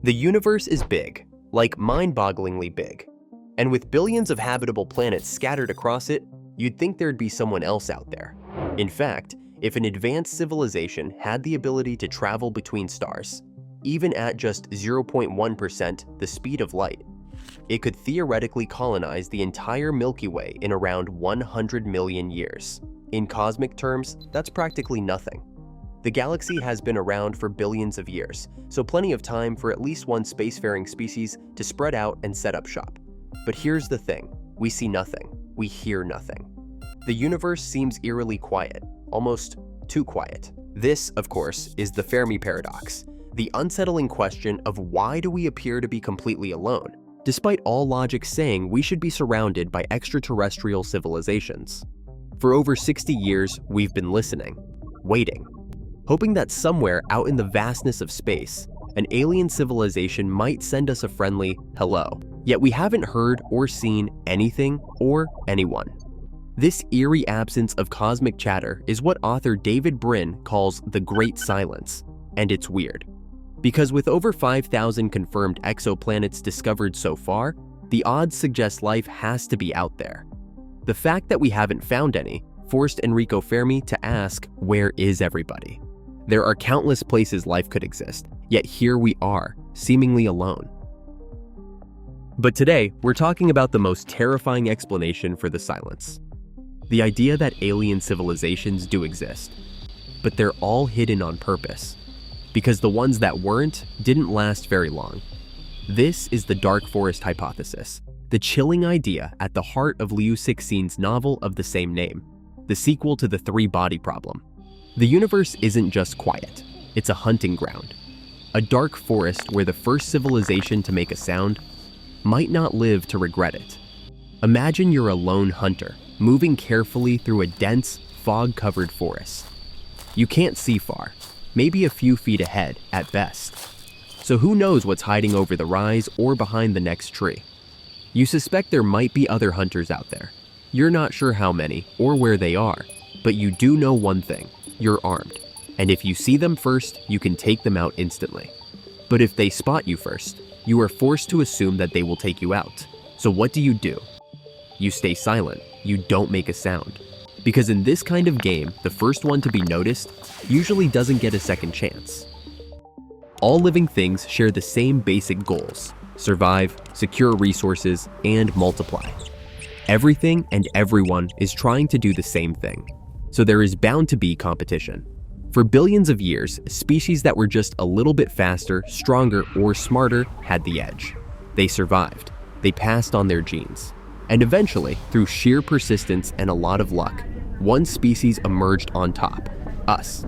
The universe is big, like mind-bogglingly big. And with billions of habitable planets scattered across it, you'd think there'd be someone else out there. In fact, if an advanced civilization had the ability to travel between stars, even at just 0.1% the speed of light, it could theoretically colonize the entire Milky Way in around 100 million years. In cosmic terms, that's practically nothing. The galaxy has been around for billions of years, so plenty of time for at least one spacefaring species to spread out and set up shop. But here's the thing, we see nothing, we hear nothing. The universe seems eerily quiet, almost too quiet. This, of course, is the Fermi Paradox, the unsettling question of why do we appear to be completely alone, despite all logic saying we should be surrounded by extraterrestrial civilizations. For over 60 years, we've been listening, waiting, hoping that somewhere out in the vastness of space, an alien civilization might send us a friendly hello. Yet we haven't heard or seen anything or anyone. This eerie absence of cosmic chatter is what author David Brin calls the Great Silence, and it's weird. Because with over 5,000 confirmed exoplanets discovered so far, the odds suggest life has to be out there. The fact that we haven't found any forced Enrico Fermi to ask, where is everybody? There are countless places life could exist, yet here we are, seemingly alone. But today, we're talking about the most terrifying explanation for the silence. The idea that alien civilizations do exist, but they're all hidden on purpose, because the ones that weren't didn't last very long. This is the dark forest hypothesis, the chilling idea at the heart of Liu Cixin's novel of the same name, the sequel to the three-body problem. The universe isn't just quiet, it's a hunting ground. A dark forest where the first civilization to make a sound might not live to regret it. Imagine you're a lone hunter, moving carefully through a dense, fog-covered forest. You can't see far, maybe a few feet ahead at best. So who knows what's hiding over the rise or behind the next tree? You suspect there might be other hunters out there. You're not sure how many or where they are, but you do know one thing, you're armed. And if you see them first, you can take them out instantly. But if they spot you first, you are forced to assume that they will take you out. So what do? You stay silent, you don't make a sound. Because in this kind of game, the first one to be noticed usually doesn't get a second chance. All living things share the same basic goals: survive, secure resources, and multiply. Everything and everyone is trying to do the same thing, so there is bound to be competition. For billions of years, species that were just a little bit faster, stronger, or smarter had the edge. They survived. They passed on their genes. And eventually, through sheer persistence and a lot of luck, one species emerged on top: us.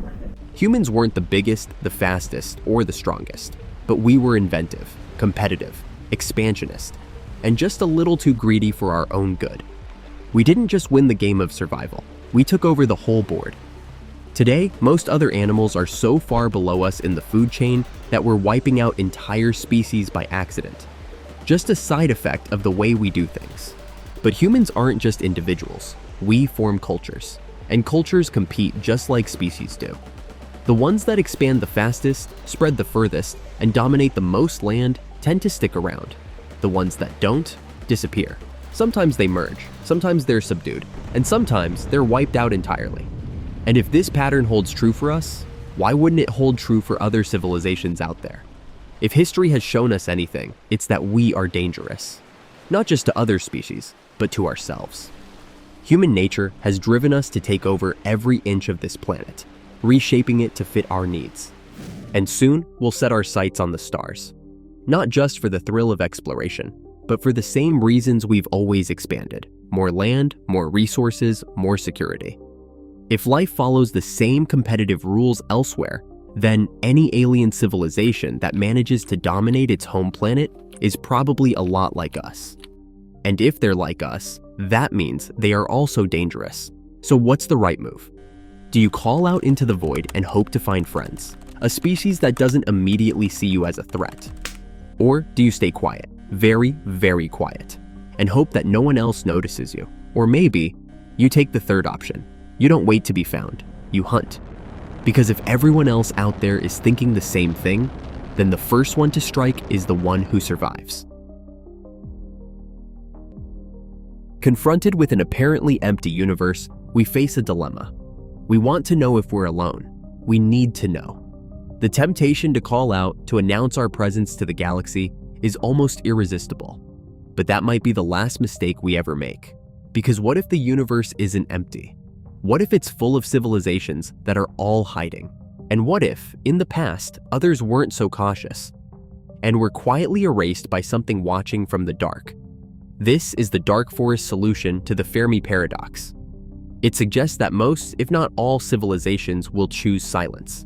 Humans weren't the biggest, the fastest, or the strongest, but we were inventive, competitive, expansionist, and just a little too greedy for our own good. We didn't just win the game of survival, we took over the whole board. Today, most other animals are so far below us in the food chain that we're wiping out entire species by accident. Just a side effect of the way we do things. But humans aren't just individuals. We form cultures, and cultures compete just like species do. The ones that expand the fastest, spread the furthest, and dominate the most land tend to stick around. The ones that don't disappear. Sometimes they merge, sometimes they're subdued, and sometimes they're wiped out entirely. And if this pattern holds true for us, why wouldn't it hold true for other civilizations out there? If history has shown us anything, it's that we are dangerous. Not just to other species, but to ourselves. Human nature has driven us to take over every inch of this planet, reshaping it to fit our needs. And soon, we'll set our sights on the stars. Not just for the thrill of exploration, but for the same reasons we've always expanded: more land, more resources, more security. If life follows the same competitive rules elsewhere, then any alien civilization that manages to dominate its home planet is probably a lot like us. And if they're like us, that means they are also dangerous. So what's the right move? Do you call out into the void and hope to find friends, a species that doesn't immediately see you as a threat? Or do you stay quiet, very, very quiet, and hope that no one else notices you? Or maybe you take the third option. You don't wait to be found, you hunt. Because if everyone else out there is thinking the same thing, then the first one to strike is the one who survives. Confronted with an apparently empty universe, we face a dilemma. We want to know if we're alone. We need to know. The temptation to call out, to announce our presence to the galaxy, is almost irresistible. But that might be the last mistake we ever make. Because what if the universe isn't empty? What if it's full of civilizations that are all hiding? And what if, in the past, others weren't so cautious and were quietly erased by something watching from the dark? This is the dark forest solution to the Fermi Paradox. It suggests that most, if not all, civilizations will choose silence.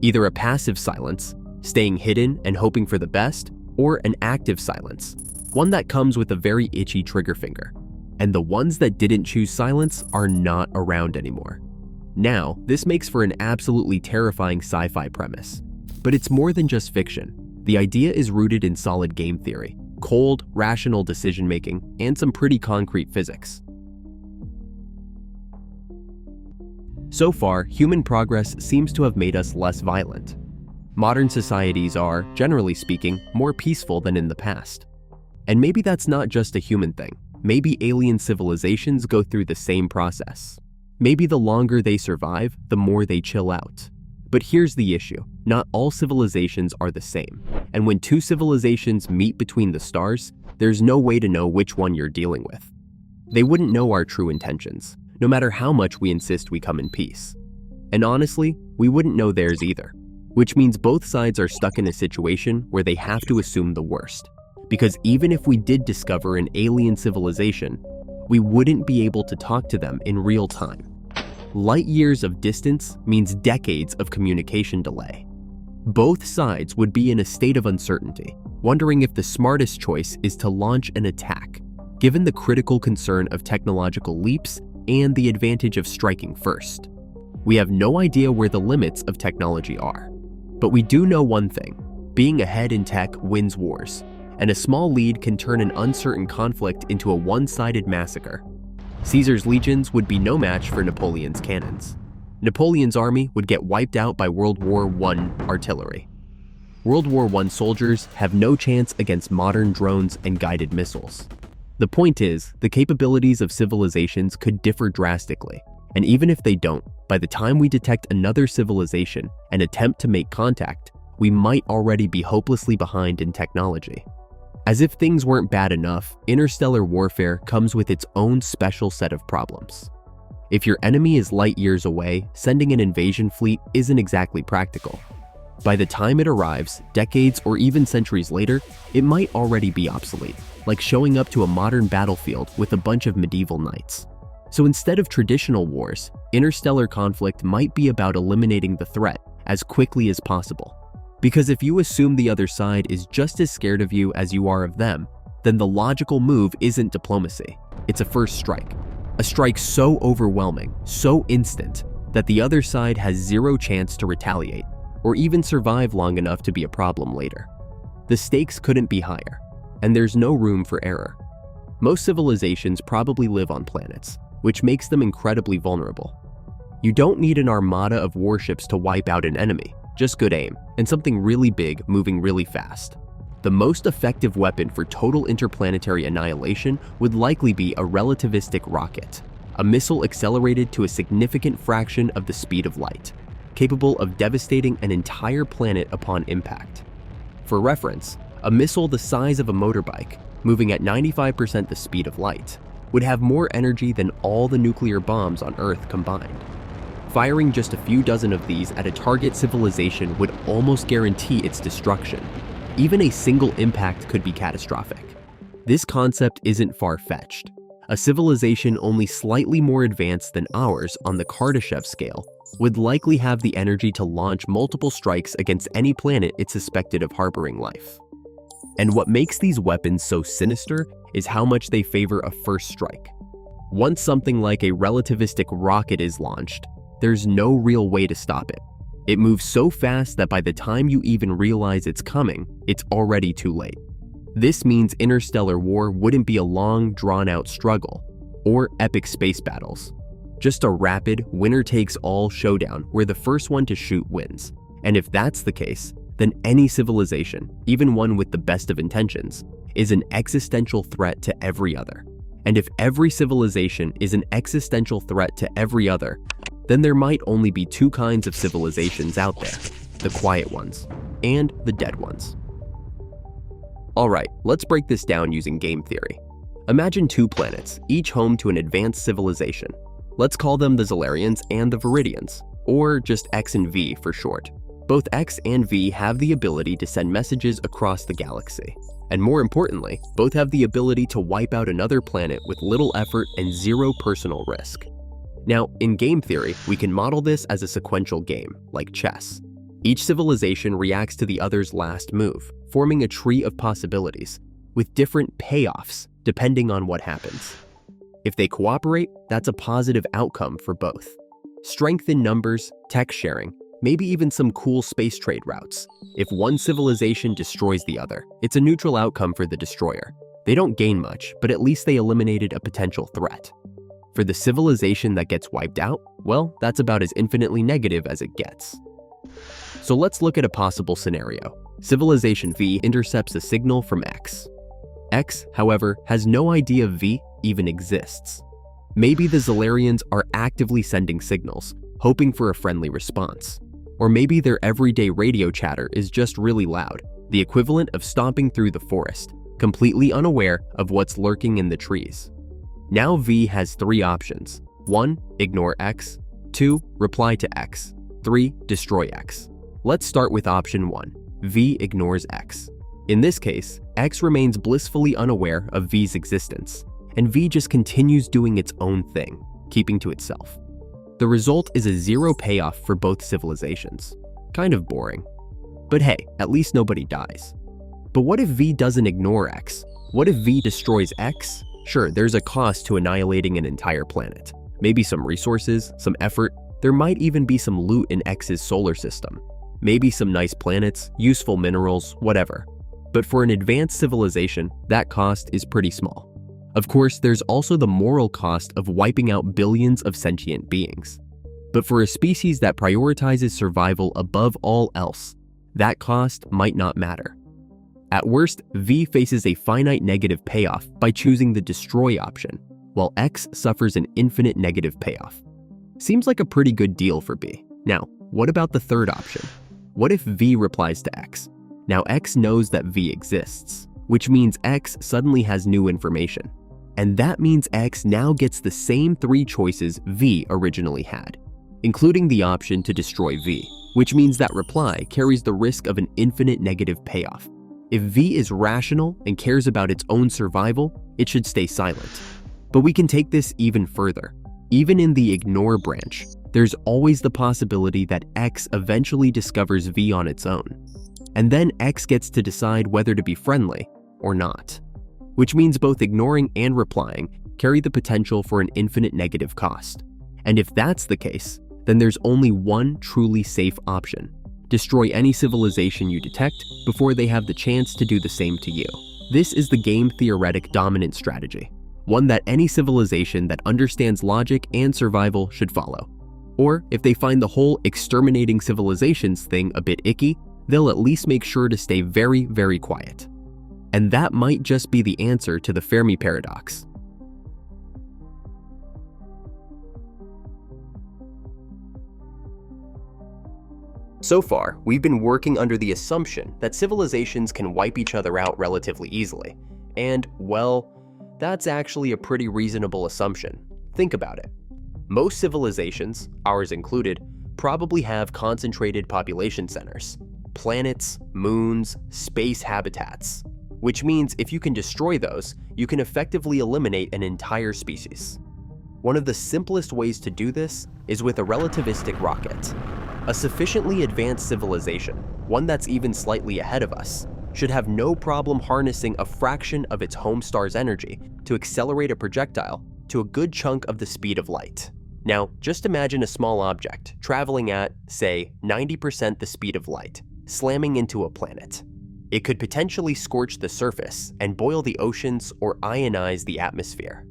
Either a passive silence, staying hidden and hoping for the best, or an active silence, one that comes with a very itchy trigger finger. And the ones that didn't choose silence are not around anymore. Now, this makes for an absolutely terrifying sci-fi premise. But it's more than just fiction. The idea is rooted in solid game theory, cold, rational decision-making, and some pretty concrete physics. So far, human progress seems to have made us less violent. Modern societies are, generally speaking, more peaceful than in the past. And maybe that's not just a human thing. Maybe alien civilizations go through the same process. Maybe the longer they survive, the more they chill out. But here's the issue. Not all civilizations are the same. And when two civilizations meet between the stars, there's no way to know which one you're dealing with. They wouldn't know our true intentions, no matter how much we insist we come in peace. And honestly, we wouldn't know theirs either. Which means both sides are stuck in a situation where they have to assume the worst. Because even if we did discover an alien civilization, we wouldn't be able to talk to them in real time. Light years of distance means decades of communication delay. Both sides would be in a state of uncertainty, wondering if the smartest choice is to launch an attack, given the critical concern of technological leaps and the advantage of striking first. We have no idea where the limits of technology are. But we do know one thing: being ahead in tech wins wars, and a small lead can turn an uncertain conflict into a one-sided massacre. Caesar's legions would be no match for Napoleon's cannons. Napoleon's army would get wiped out by World War I artillery. World War I soldiers have no chance against modern drones and guided missiles. The point is, the capabilities of civilizations could differ drastically, and even if they don't, by the time we detect another civilization and attempt to make contact, we might already be hopelessly behind in technology. As if things weren't bad enough, interstellar warfare comes with its own special set of problems. If your enemy is light years away, sending an invasion fleet isn't exactly practical. By the time it arrives, decades or even centuries later, it might already be obsolete, like showing up to a modern battlefield with a bunch of medieval knights. So instead of traditional wars, interstellar conflict might be about eliminating the threat as quickly as possible. Because if you assume the other side is just as scared of you as you are of them, then the logical move isn't diplomacy, it's a first strike. A strike so overwhelming, so instant, that the other side has zero chance to retaliate, or even survive long enough to be a problem later. The stakes couldn't be higher, and there's no room for error. Most civilizations probably live on planets, which makes them incredibly vulnerable. You don't need an armada of warships to wipe out an enemy, just good aim, and something really big moving really fast. The most effective weapon for total interplanetary annihilation would likely be a relativistic rocket, a missile accelerated to a significant fraction of the speed of light, capable of devastating an entire planet upon impact. For reference, a missile the size of a motorbike, moving at 95% the speed of light, would have more energy than all the nuclear bombs on Earth combined. Firing just a few dozen of these at a target civilization would almost guarantee its destruction. Even a single impact could be catastrophic. This concept isn't far-fetched. A civilization only slightly more advanced than ours on the Kardashev scale would likely have the energy to launch multiple strikes against any planet it's suspected of harboring life. And what makes these weapons so sinister is how much they favor a first strike. Once something like a relativistic rocket is launched, there's no real way to stop it. It moves so fast that by the time you even realize it's coming, it's already too late. This means interstellar war wouldn't be a long, drawn-out struggle, or epic space battles. Just a rapid, winner-takes-all showdown where the first one to shoot wins. And if that's the case, then any civilization, even one with the best of intentions, is an existential threat to every other. And if every civilization is an existential threat to every other, then there might only be two kinds of civilizations out there: the quiet ones and the dead ones. Alright, let's break this down using game theory. Imagine two planets, each home to an advanced civilization. Let's call them the Zolarians and the Viridians, or just X and V for short. Both X and V have the ability to send messages across the galaxy. And more importantly, both have the ability to wipe out another planet with little effort and zero personal risk. Now, in game theory, we can model this as a sequential game, like chess. Each civilization reacts to the other's last move, forming a tree of possibilities, with different payoffs depending on what happens. If they cooperate, that's a positive outcome for both. Strength in numbers, tech sharing, maybe even some cool space trade routes. If one civilization destroys the other, it's a neutral outcome for the destroyer. They don't gain much, but at least they eliminated a potential threat. For the civilization that gets wiped out, well, that's about as infinitely negative as it gets. So let's look at a possible scenario. Civilization V intercepts a signal from X. X, however, has no idea V even exists. Maybe the Zolarians are actively sending signals, hoping for a friendly response. Or maybe their everyday radio chatter is just really loud, the equivalent of stomping through the forest, completely unaware of what's lurking in the trees. Now V has three options. 1. Ignore X. 2. Reply to X. 3. Destroy X. Let's start with option 1. V ignores X. In this case, X remains blissfully unaware of V's existence, and V just continues doing its own thing, keeping to itself. The result is a zero payoff for both civilizations. Kind of boring. But hey, at least nobody dies. But what if V doesn't ignore X? What if V destroys X? Sure, there's a cost to annihilating an entire planet. Maybe some resources, some effort. There might even be some loot in X's solar system. Maybe some nice planets, useful minerals, whatever. But for an advanced civilization, that cost is pretty small. Of course, there's also the moral cost of wiping out billions of sentient beings. But for a species that prioritizes survival above all else, that cost might not matter. At worst, V faces a finite negative payoff by choosing the destroy option, while X suffers an infinite negative payoff. Seems like a pretty good deal for B. Now, what about the third option? What if V replies to X? Now X knows that V exists, which means X suddenly has new information. And that means X now gets the same three choices V originally had, including the option to destroy V, which means that reply carries the risk of an infinite negative payoff. If V is rational and cares about its own survival, it should stay silent. But we can take this even further. Even in the ignore branch, there's always the possibility that X eventually discovers V on its own. And then X gets to decide whether to be friendly or not. Which means both ignoring and replying carry the potential for an infinite negative cost. And if that's the case, then there's only one truly safe option. Destroy any civilization you detect before they have the chance to do the same to you. This is the game-theoretic dominant strategy, one that any civilization that understands logic and survival should follow. Or if they find the whole exterminating civilizations thing a bit icky, they'll at least make sure to stay very, very quiet. And that might just be the answer to the Fermi Paradox. So far, we've been working under the assumption that civilizations can wipe each other out relatively easily. And, well, that's actually a pretty reasonable assumption. Think about it. Most civilizations, ours included, probably have concentrated population centers. Planets, moons, space habitats. Which means if you can destroy those, you can effectively eliminate an entire species. One of the simplest ways to do this is with a relativistic rocket. A sufficiently advanced civilization, one that's even slightly ahead of us, should have no problem harnessing a fraction of its home star's energy to accelerate a projectile to a good chunk of the speed of light. Now, just imagine a small object traveling at, say, 90% the speed of light, slamming into a planet. It could potentially scorch the surface and boil the oceans or ionize the atmosphere.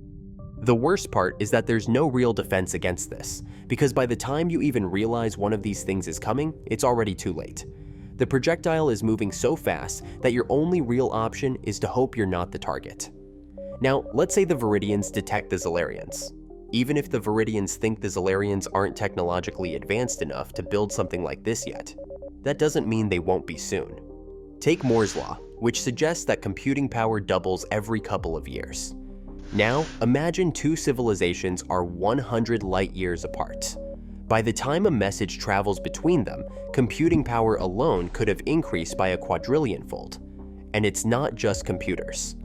The worst part is that there's no real defense against this, because by the time you even realize one of these things is coming, it's already too late. The projectile is moving so fast that your only real option is to hope you're not the target. Now, let's say the Viridians detect the Zolarians. Even if the Viridians think the Zolarians aren't technologically advanced enough to build something like this yet, that doesn't mean they won't be soon. Take Moore's Law, which suggests that computing power doubles every couple of years. Now, imagine two civilizations are 100 light years apart. By the time a message travels between them, computing power alone could have increased by a quadrillion-fold. And it's not just computers.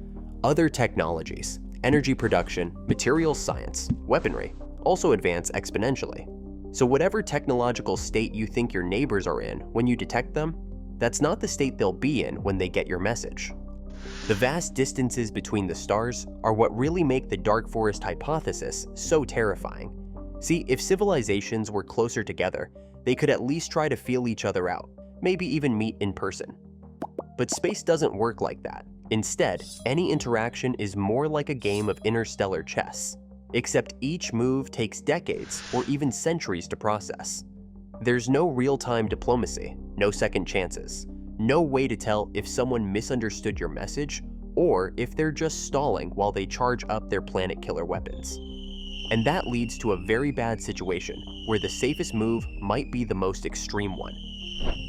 Other technologies, energy production, materials science, weaponry, also advance exponentially. So whatever technological state you think your neighbors are in when you detect them, that's not the state they'll be in when they get your message. The vast distances between the stars are what really make the dark forest hypothesis so terrifying. See, if civilizations were closer together, they could at least try to feel each other out, maybe even meet in person. But space doesn't work like that. Instead, any interaction is more like a game of interstellar chess, except each move takes decades or even centuries to process. There's no real-time diplomacy, no second chances, no way to tell if someone misunderstood your message or if they're just stalling while they charge up their planet-killer weapons. And that leads to a very bad situation where the safest move might be the most extreme one.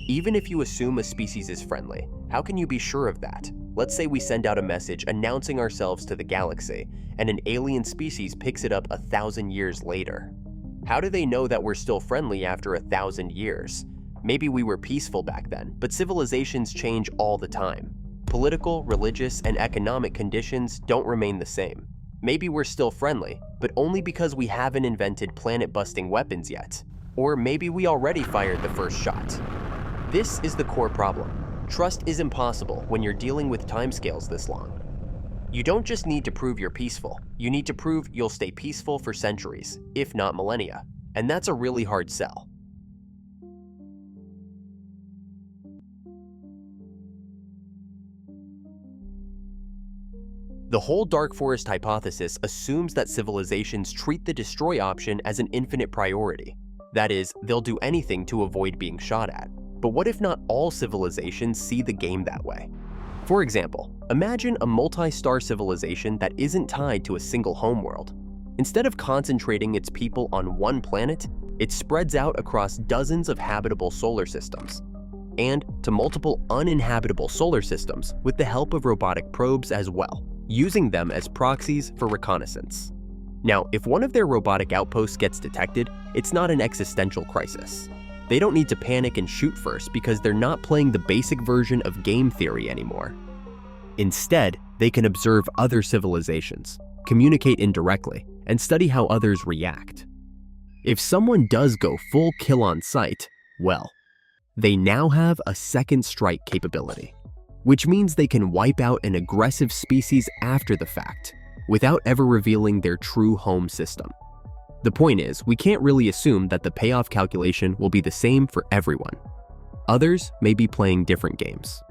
Even if you assume a species is friendly, how can you be sure of that? Let's say we send out a message announcing ourselves to the galaxy, and an alien species picks it up 1,000 years later. How do they know that we're still friendly after 1,000 years? Maybe we were peaceful back then, but civilizations change all the time. Political, religious, and economic conditions don't remain the same. Maybe we're still friendly, but only because we haven't invented planet-busting weapons yet. Or maybe we already fired the first shot. This is the core problem. Trust is impossible when you're dealing with timescales this long. You don't just need to prove you're peaceful, you need to prove you'll stay peaceful for centuries, if not millennia. And that's a really hard sell. The whole dark forest hypothesis assumes that civilizations treat the destroy option as an infinite priority. That is, they'll do anything to avoid being shot at. But what if not all civilizations see the game that way? For example, imagine a multi-star civilization that isn't tied to a single homeworld. Instead of concentrating its people on one planet, it spreads out across dozens of habitable solar systems, and to multiple uninhabitable solar systems with the help of robotic probes as well, using them as proxies for reconnaissance. Now, if one of their robotic outposts gets detected, it's not an existential crisis. They don't need to panic and shoot first because they're not playing the basic version of game theory anymore. Instead, they can observe other civilizations, communicate indirectly, and study how others react. If someone does go full kill on sight, well, they now have a second strike capability, which means they can wipe out an aggressive species after the fact, without ever revealing their true home system. The point is, we can't really assume that the payoff calculation will be the same for everyone. Others may be playing different games.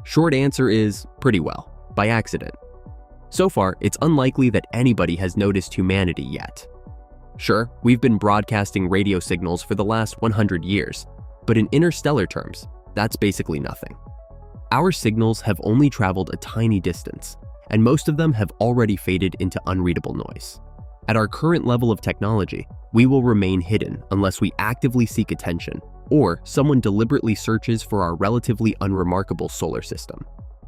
Short answer is pretty well, by accident. So far, it's unlikely that anybody has noticed humanity yet. Sure, we've been broadcasting radio signals for the last 100 years, but in interstellar terms, that's basically nothing. Our signals have only traveled a tiny distance, and most of them have already faded into unreadable noise. At our current level of technology, we will remain hidden unless we actively seek attention, or someone deliberately searches for our relatively unremarkable solar system.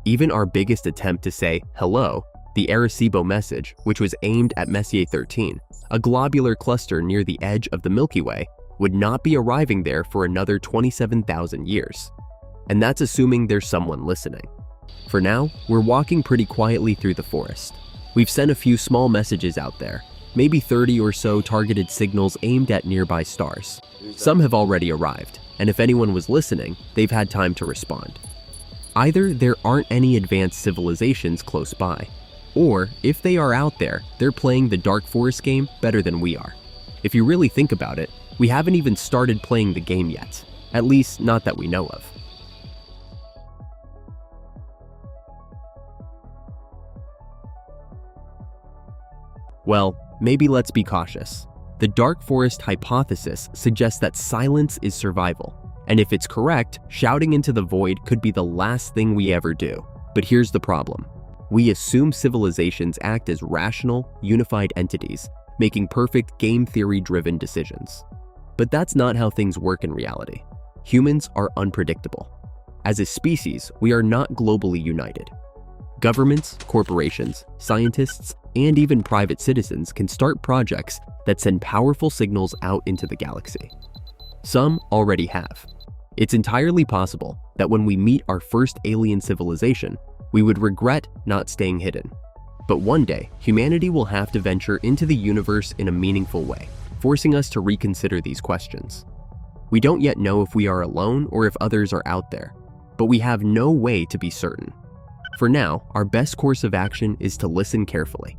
Even our biggest attempt to say hello, the Arecibo message, which was aimed at Messier 13, a globular cluster near the edge of the Milky Way, would not be arriving there for another 27,000 years. And that's assuming there's someone listening. For now, we're walking pretty quietly through the forest. We've sent a few small messages out there, maybe 30 or so targeted signals aimed at nearby stars. Some have already arrived, and if anyone was listening, they've had time to respond. Either there aren't any advanced civilizations close by, or if they are out there, they're playing the dark forest game better than we are. If you really think about it, we haven't even started playing the game yet, at least not that we know of. Well, maybe let's be cautious. The dark forest hypothesis suggests that silence is survival. And if it's correct, shouting into the void could be the last thing we ever do. But here's the problem. We assume civilizations act as rational, unified entities, making perfect game theory-driven decisions. But that's not how things work in reality. Humans are unpredictable. As a species, we are not globally united. Governments, corporations, scientists, and even private citizens can start projects that send powerful signals out into the galaxy. Some already have. It's entirely possible that when we meet our first alien civilization, we would regret not staying hidden. But one day, humanity will have to venture into the universe in a meaningful way, forcing us to reconsider these questions. We don't yet know if we are alone or if others are out there, but we have no way to be certain. For now, our best course of action is to listen carefully.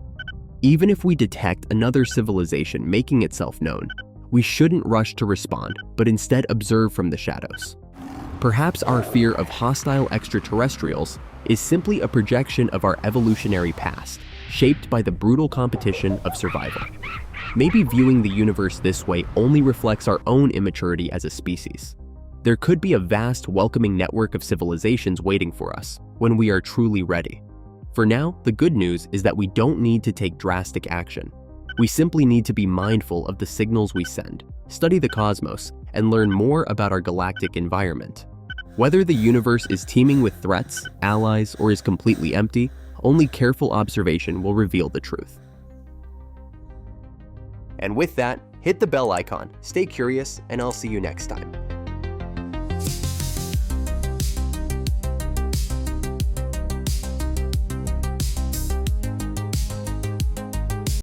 Even if we detect another civilization making itself known, we shouldn't rush to respond, but instead observe from the shadows. Perhaps our fear of hostile extraterrestrials is simply a projection of our evolutionary past, shaped by the brutal competition of survival. Maybe viewing the universe this way only reflects our own immaturity as a species. There could be a vast, welcoming network of civilizations waiting for us when we are truly ready. For now, the good news is that we don't need to take drastic action. We simply need to be mindful of the signals we send, study the cosmos, and learn more about our galactic environment. Whether the universe is teeming with threats, allies, or is completely empty, only careful observation will reveal the truth. And with that, hit the bell icon, stay curious, and I'll see you next time.